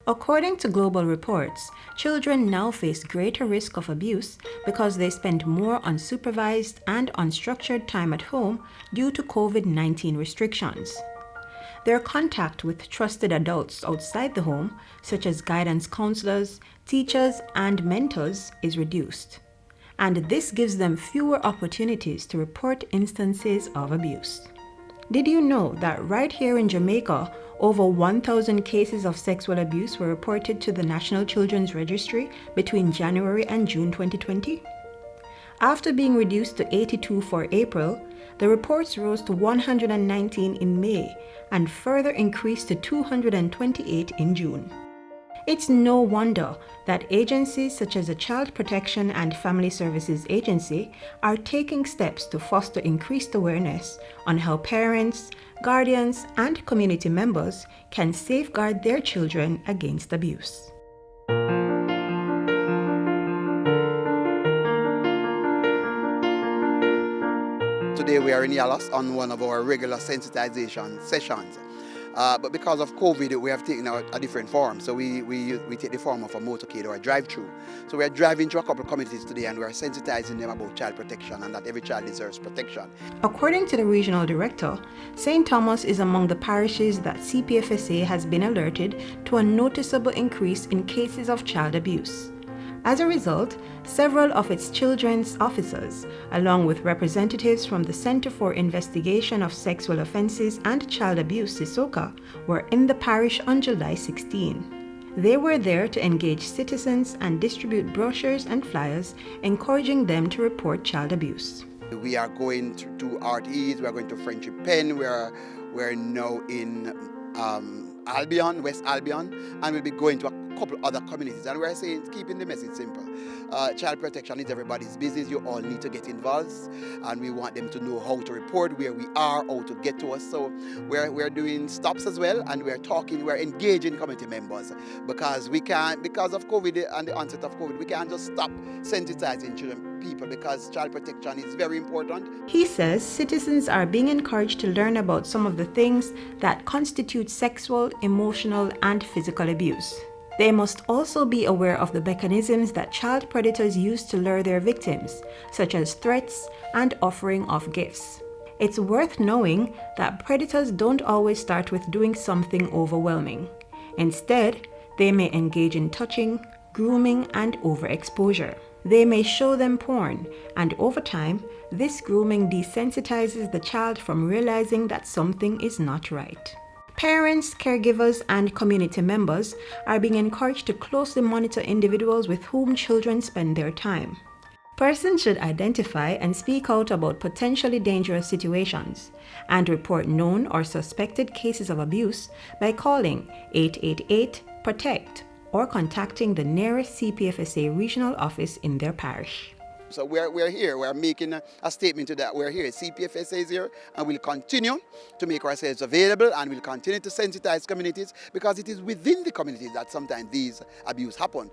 According to global reports, children now face greater risk of abuse because they spend more unsupervised and unstructured time at home due to COVID-19 restrictions. Their contact with trusted adults outside the home, such as guidance counselors, teachers, and mentors, is reduced. And this gives them fewer opportunities to report instances of abuse. Did you know that right here in Jamaica, over 1,000 cases of sexual abuse were reported to the National Children's Registry between January and June 2020? After being reduced to 82 for April, the reports rose to 119 in May and further increased to 228 in June. It's no wonder that agencies such as the Child Protection and Family Services Agency are taking steps to foster increased awareness on how parents, guardians, and community members can safeguard their children against abuse. Today we are in Yalos on one of our regular sensitization sessions. But because of COVID, we have taken out a different form. So we take the form of a motorcade or a drive-through. So we are driving to a couple of communities today and we are sensitizing them about child protection and that every child deserves protection. According to the regional director, St. Thomas is among the parishes that CPFSA has been alerted to a noticeable increase in cases of child abuse. As a result, several of its children's officers, along with representatives from the Center for Investigation of Sexual Offences and Child Abuse, CISOCA, were in the parish on July 16. They were there to engage citizens and distribute brochures and flyers, encouraging them to report child abuse. We are going to RTEs, we are going to Friendship Pen, we're now in Albion, West Albion, and we'll be going to a couple other communities, and we're saying, keeping the message simple. Child protection is everybody's business. You all need to get involved, and we want them to know how to report, where we are, how to get to us. So we're doing stops as well, and we're engaging community members because we can't, because of COVID and the onset of COVID, we can't just stop sensitizing people because child protection is very important. He says citizens are being encouraged to learn about some of the things that constitute sexual, emotional, and physical abuse. They must also be aware of the mechanisms that child predators use to lure their victims, such as threats and offering of gifts. It's worth knowing that predators don't always start with doing something overwhelming. Instead, they may engage in touching, grooming, and overexposure. They may show them porn, and over time, this grooming desensitizes the child from realizing that something is not right. Parents, caregivers, and community members are being encouraged to closely monitor individuals with whom children spend their time. Persons should identify and speak out about potentially dangerous situations and report known or suspected cases of abuse by calling 888-PROTECT or contacting the nearest CPFSA regional office in their parish. So we're here, we're making a statement to that. We're here, CPFSA is here, and we'll continue to make ourselves available, and we'll continue to sensitize communities because it is within the communities that sometimes these abuse happen.